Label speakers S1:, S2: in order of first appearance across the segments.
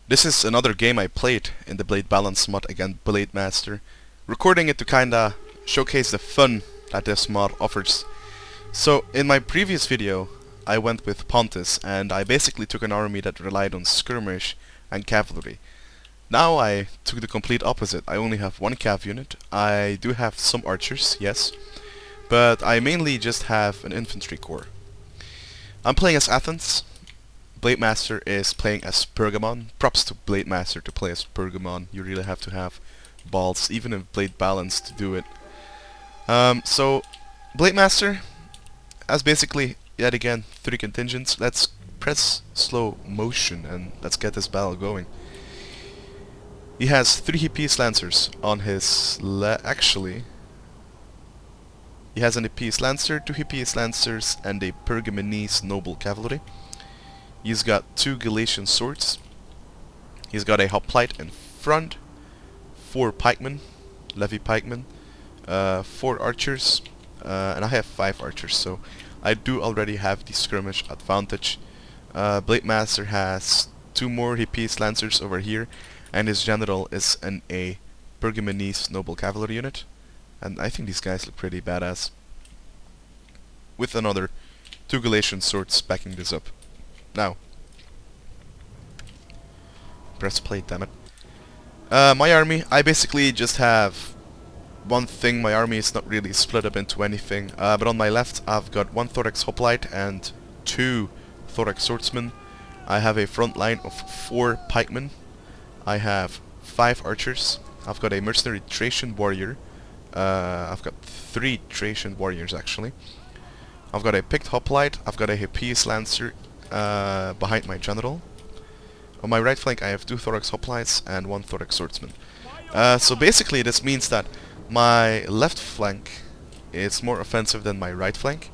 S1: This is another game I played in the Blade Balance mod against Blade Master, recording it to kinda showcase the fun that this mod offers. So in my previous video I went with Pontus and I basically took an army that relied on skirmish and cavalry. Now I took the complete opposite. I only have one cav unit. I do have some archers, yes, but I mainly just have an infantry corps. I'm playing as Athens. Blade Master is playing as Derpamon. Props to Blade Master to play as Derpamon. You really have to have balls, even in Blade Balance, to do it. So Blade Master has basically, yet again, 3 contingents. Let's press slow motion and let's get this battle going. He has 3 Hippias Lancers on his actually, he has an Hippias Lancer, 2 Hippias Lancers, and a Pergamenese Noble Cavalry. He's got 2 Galatian Swords. He's got a Hoplite in front, 4 Pikemen, Levy Pikemen, 4 Archers, and I have 5 Archers, so I do already have the skirmish advantage. Blade Master has 2 more Hippias Lancers over here, and his general is a Pergamenese Noble Cavalry unit, and I think these guys look pretty badass, with another 2 Galatian Swords backing this up. Now, press play, damn it. My army, I basically just have one thing. My army is not really split up into anything, but on my left I've got 1 Thorax Hoplite and 2 Thorax Swordsmen. I have a front line of 4 Pikemen. I have 5 Archers. I've got a Mercenary Thracian Warrior. I've got 3 Thracian Warriors actually. I've got a Picked Hoplite. I've got a Hippias Lancer behind my general. On my right flank I have 2 Thorax Hoplites and 1 Thorax Swordsman. So basically this means that my left flank is more offensive than my right flank,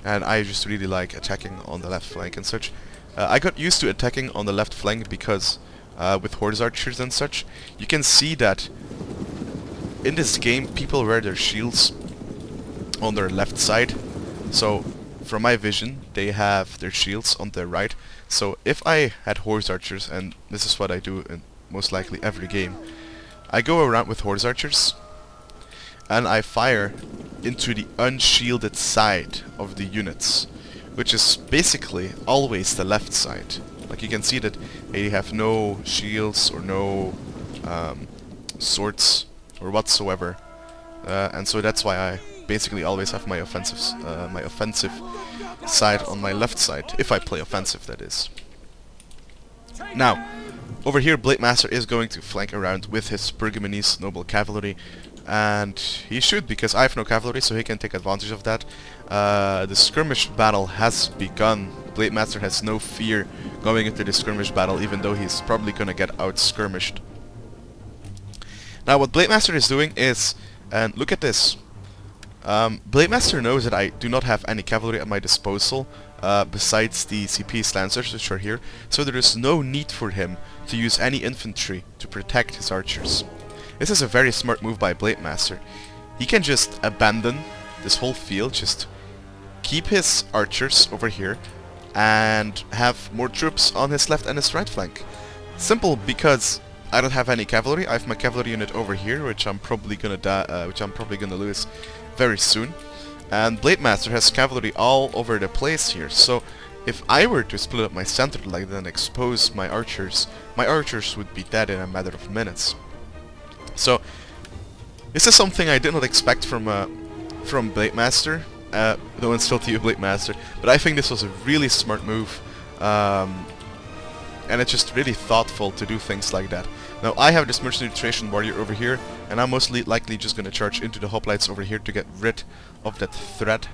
S1: and I just really like attacking on the left flank and such. I got used to attacking on the left flank because with horse archers and such, you can see that in this game people wear their shields on their left side. So from my vision, they have their shields on their right. So if I had horse archers, and this is what I do in most likely every game, I go around with horse archers and I fire into the unshielded side of the units, which is basically always the left side. Like you can see that they have no shields or no swords or whatsoever, and so that's why I basically always have my offensive side on my left side, if I play offensive, that is. Now, over here Blade Master is going to flank around with his Pergamenese Noble Cavalry, and he should, because I have no cavalry, so he can take advantage of that. The skirmish battle has begun. Blade Master has no fear going into the skirmish battle, even though he's probably gonna get out-skirmished. Now what Blade Master is doing is, and look at this, Blade Master knows that I do not have any cavalry at my disposal, besides the Hippias Lancers, which are here, so there is no need for him to use any infantry to protect his archers. This is a very smart move by Blade Master. He can just abandon this whole field, just keep his archers over here, and have more troops on his left and his right flank. Simple, because I don't have any cavalry. I have my cavalry unit over here, which I'm probably gonna lose very soon. And Blade Master has cavalry all over the place here. So if I were to split up my center like that and expose my archers would be dead in a matter of minutes. So this is something I did not expect from Blade Master. No insult to you, Blade Master, but I think this was a really smart move, and it's just really thoughtful to do things like that. Now I have this Mercenary Thracian Warrior over here, and I'm most likely just gonna charge into the hoplites over here to get rid of that threat,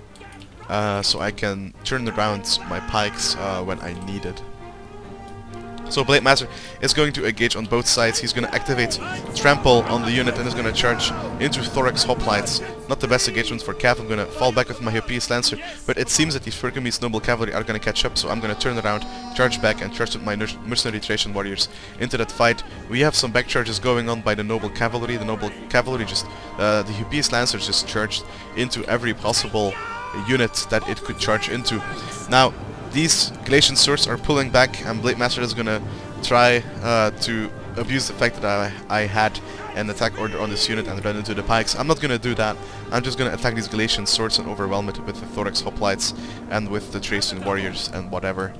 S1: so I can turn around my pikes when I need it. So Blade Master is going to engage on both sides. He's going to activate Trample on the unit and is going to charge into Thorax Hoplites. Not the best engagement for Cav. I'm going to fall back with my Hippias Lancer, but it seems that these Pergamenese Noble Cavalry are going to catch up, so I'm going to turn around, charge back, and charge with my Mercenary Thracian Warriors into that fight. We have some back charges going on by the Noble Cavalry. The Noble Cavalry just, the Hippias Lancers just charged into every possible unit that it could charge into. Now, these Galatian swords are pulling back, and Blade Master is gonna try to abuse the fact that I had an attack order on this unit and run into the pikes. I'm not gonna do that. I'm just gonna attack these Galatian swords and overwhelm it with the Thorax Hoplites and with the Thracian warriors and whatever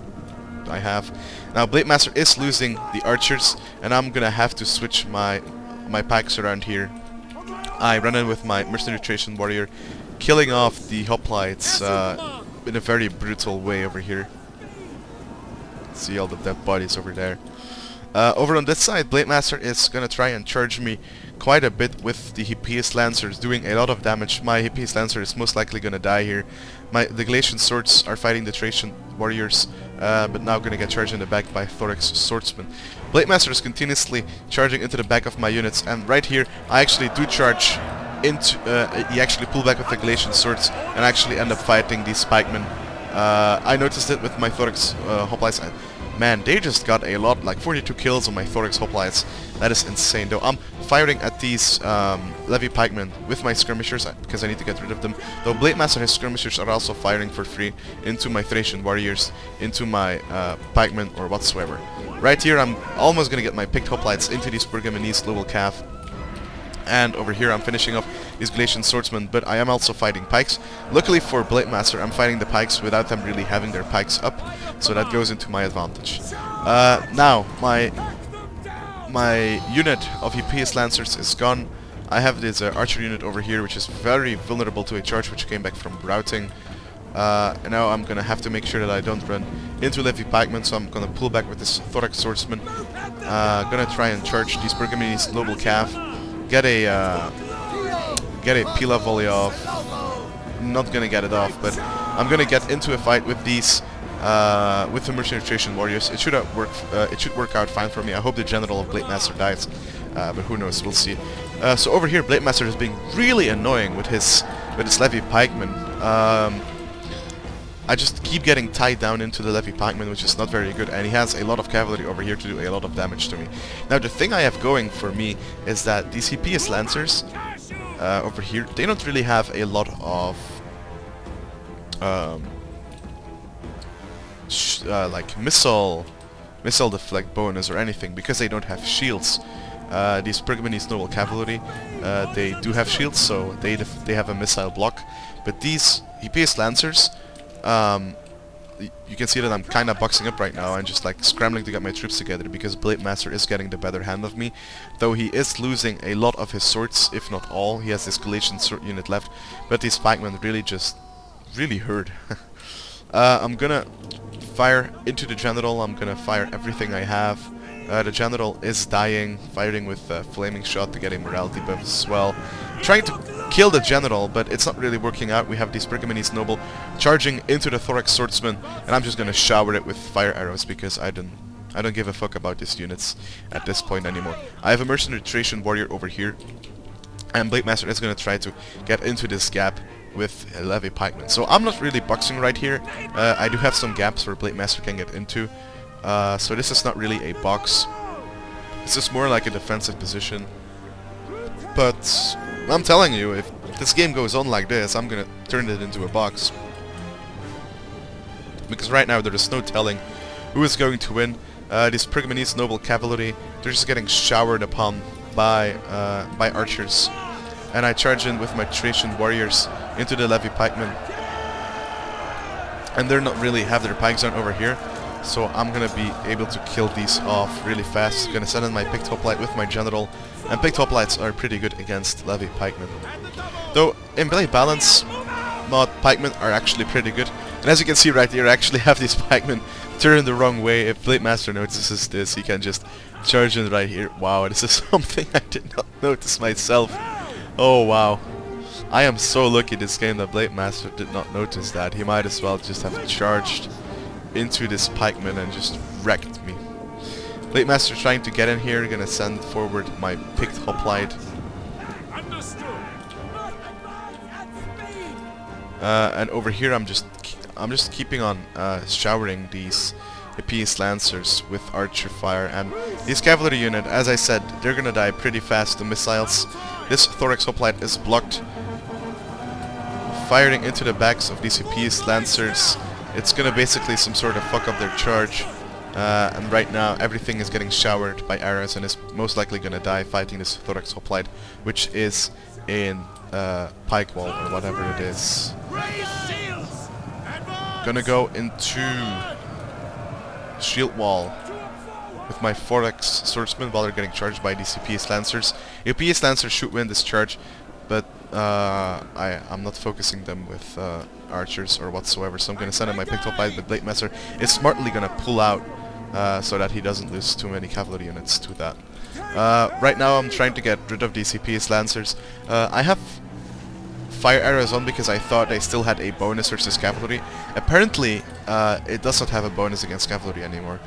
S1: I have. Now Blade Master is losing the archers, and I'm gonna have to switch my pikes around here. I run in with my mercenary Thracian warrior, killing off the hoplites in a very brutal way over here. See all the dead bodies over there. Over on this side, Blade Master is gonna try and charge me quite a bit with the Hippias Lancers, doing a lot of damage. My Hippias Lancer is most likely gonna die here. The Galatian swords are fighting the Thracian warriors, but now gonna get charged in the back by Thorax Swordsman. Blade Master is continuously charging into the back of my units, and right here I actually do charge into. He actually pull back with the Galatian swords and actually end up fighting these pikemen. I noticed it with my Thorax hoplites. Man, they just got a lot, like 42 kills on my Thorax hoplites. That is insane. Though I'm firing at these Levy pikemen with my skirmishers because I need to get rid of them. Though Blade Master and his skirmishers are also firing for free into my Thracian warriors, into my pikemen or whatsoever. Right here I'm almost gonna get my picked hoplites into these Pergamonese noble calf. And over here I'm finishing off these Galatian swordsmen, but I am also fighting pikes. Luckily for Blade Master, I'm fighting the pikes without them really having their pikes up, so that goes into my advantage. Now my unit of Hippias Lancers is gone. I have this archer unit over here, which is very vulnerable to a charge, which came back from routing. And now I'm gonna have to make sure that I don't run into Levy pikemen, so I'm gonna pull back with this Thorax swordsman. Gonna try and charge these Pergamonese noble calf. Get a Pila volley off. Not gonna get it off, but I'm gonna get into a fight with these with the mercenary Thracian warriors. It should work out fine for me. I hope the general of Blade Master dies, but who knows? We'll see. So over here, Blade Master is being really annoying with his Levy pikemen. I just keep getting tied down into the Levy pikemen, which is not very good, and he has a lot of cavalry over here to do a lot of damage to me. Now the thing I have going for me is that these Hippias Lancers over here, they don't really have a lot of like missile deflect bonus or anything, because they don't have shields. These Pergamonese noble cavalry, they do have shields, so they have a missile block, but these Hippias Lancers, you can see that I'm kind of boxing up right now and just like scrambling to get my troops together because Blade Master is getting the better hand of me, though he is losing a lot of his swords, if not all. He has this Galatian sword unit left, but these pikemen really hurt. I'm gonna fire into the general. I'm gonna fire everything I have. The general is dying, firing with flaming shot to get a morality buff as well. Trying to kill the general, but it's not really working out. We have these Pergamonese noble charging into the Thorax swordsman, and I'm just gonna shower it with fire arrows because I don't give a fuck about these units at this point anymore. I have a mercenary Thracian warrior over here, and Blade Master is gonna try to get into this gap with a Levy pikeman. So I'm not really boxing right here. I do have some gaps where Blade Master can get into. So this is not really a box. This is more like a defensive position. But I'm telling you, if this game goes on like this, I'm gonna turn it into a box. Because right now there is no telling who is going to win. These Pergamonese noble cavalry, they're just getting showered upon by archers. And I charge in with my Thracian warriors into the Levy pikemen. And they're not really have their pikes on over here. So I'm gonna be able to kill these off really fast. Gonna send in my picked hoplite with my general, and picked hoplites are pretty good against Levy pikemen. Though in Blade Balance mod, pikemen are actually pretty good. And as you can see right here, I actually have these pikemen turn the wrong way. If Blade Master notices this, he can just charge in right here. Wow, this is something I did not notice myself. Oh wow. I am so lucky this game that Blade Master did not notice that. He might as well just have charged into this pikeman and just wrecked me. Blade Master trying to get in here, gonna send forward my picked hoplite. And over here I'm just keeping on showering these Hippias Lancers with archer fire, and this cavalry unit, as I said, they're gonna die pretty fast to missiles. This Thorax hoplite is blocked, firing into the backs of these Hippias Lancers. It's gonna basically some sort of fuck up their charge. and right now everything is getting showered by arrows and is most likely gonna die fighting this Thorax Hoplite, which is in Pike Wall or whatever it is. Gonna go into Shield Wall with my Thorax Swordsman while they're getting charged by these EPS Lancers. EPS Lancers should win this charge, but I'm not focusing them with archers or whatsoever, so I'm gonna send in my Picked Hoplite, but Blade Master is smartly gonna pull out so that he doesn't lose too many cavalry units to that. Right now I'm trying to get rid of these EPS Lancers. I have fire arrows on because I thought they still had a bonus versus cavalry. Apparently it does not have a bonus against cavalry anymore.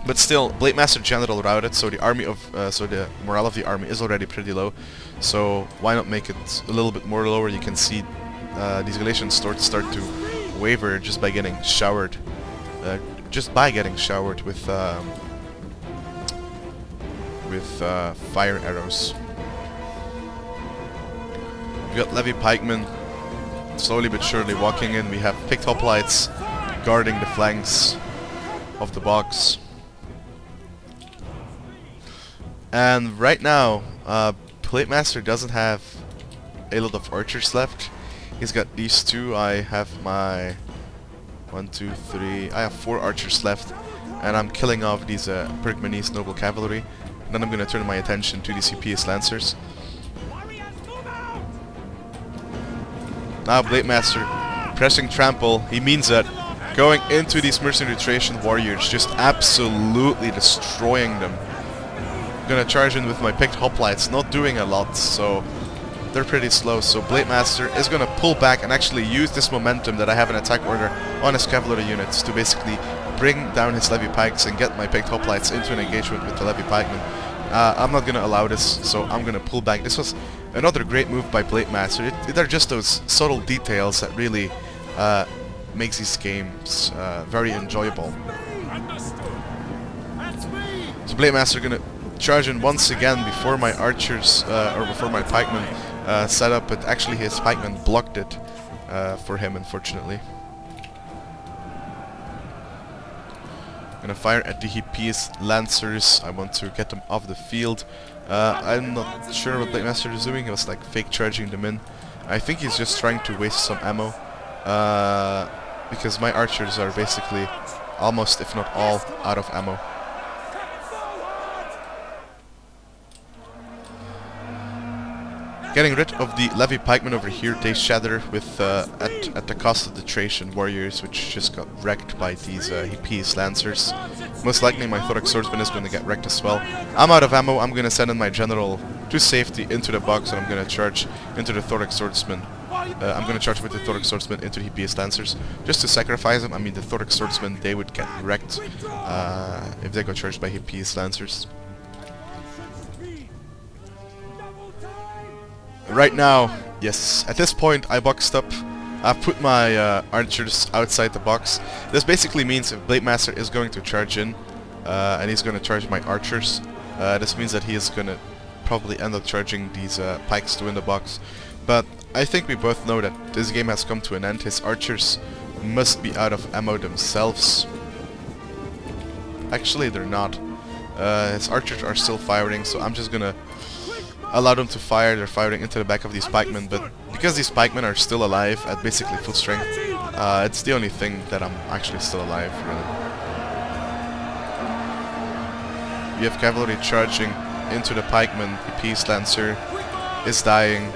S1: But still, Blade Master General routed, so the army of so the morale of the army is already pretty low. So why not make it a little bit more lower? You can see these Galatians start to waver just by getting showered, with fire arrows. We got Levy Pikemen slowly but surely walking in. We have Picked Hoplites guarding the flanks of the box. And right now, Blade Master doesn't have a lot of archers left. He's got these two. I have my 1, 2, 3. I have 4 archers left, and I'm killing off these Perkmanese Noble Cavalry. And then I'm gonna turn my attention to these EPS Lancers. Now Blade Master pressing trample. He means that. Going into these Mercenary Thracian warriors, just absolutely destroying them. Gonna charge in with my Picked Hoplites, not doing a lot, so they're pretty slow. So Blade Master is gonna pull back and actually use this momentum that I have an attack order on his cavalry units to basically bring down his Levy Pikes and get my Picked Hoplites into an engagement with the Levy Pikemen. I'm not gonna allow this, so I'm gonna pull back. This was another great move by Blade Master. They're just those subtle details that really makes these games very enjoyable. So Blade Master gonna charge in once again before my archers or before my pikemen set up, but actually his pikemen blocked it for him, unfortunately. Gonna fire at the EPS Lancers. I want to get them off the field. I'm not sure what Blade Master is doing. He was like fake charging them in. I think he's just trying to waste some ammo. Because my archers are basically almost, if not all, out of ammo. Getting rid of the Levy Pikemen over here. They shatter with at the cost of the Thracian warriors, which just got wrecked by these EPS Lancers. Most likely my Thorax Swordsman is going to get wrecked as well. I'm out of ammo. I'm going to send in my general to safety into the box, and I'm going to charge into the Thorax Swordsman. I'm going to charge with the Thorax Swordsman into the EPS Lancers, just to sacrifice them. I mean, the Thorax Swordsman, they would get wrecked if they got charged by EPS Lancers. Right now, yes, at this point I boxed up. I've put my archers outside the box. This basically means if Blade Master is going to charge in, and he's going to charge my archers, this means that he is going to probably end up charging these pikes to win the box. But I think we both know that this game has come to an end. His archers must be out of ammo themselves. Actually, they're not. His archers are still firing, so I'm just gonna allow them to fire. They're firing into the back of these pikemen, but because these pikemen are still alive at basically full strength, it's the only thing that I'm actually still alive, really. You have cavalry charging into the pikemen. The Peace Lancer is dying.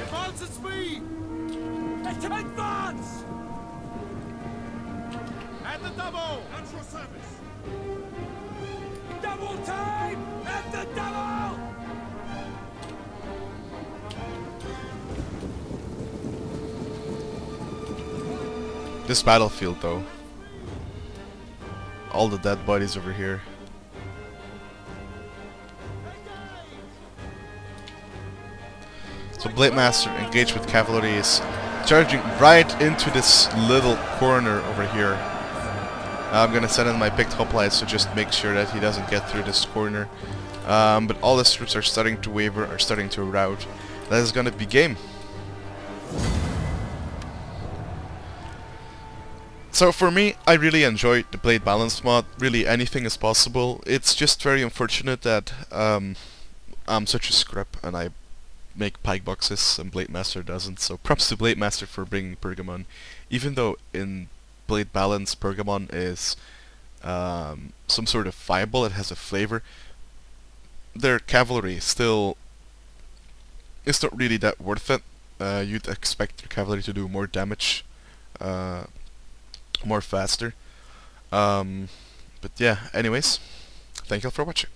S1: This battlefield, though, all the dead bodies over here. So Blade Master engaged with cavalry is charging right into this little corner over here. I'm gonna send in my picked hoplites to just make sure that he doesn't get through this corner. But all his troops are starting to waver, are starting to rout. That is gonna be game. So for me, I really enjoyed the blade balance mod. Really, anything is possible. It's just very unfortunate that I'm such a scrub and I make pike boxes and Blade Master doesn't. So props to Blade Master for bringing Pergamon. Even though in Blade Balance Pergamon is some sort of fireball, it has a flavor. Their cavalry still is not really that worth it. You'd expect your cavalry to do more damage, more faster. But yeah, anyways, thank you all for watching.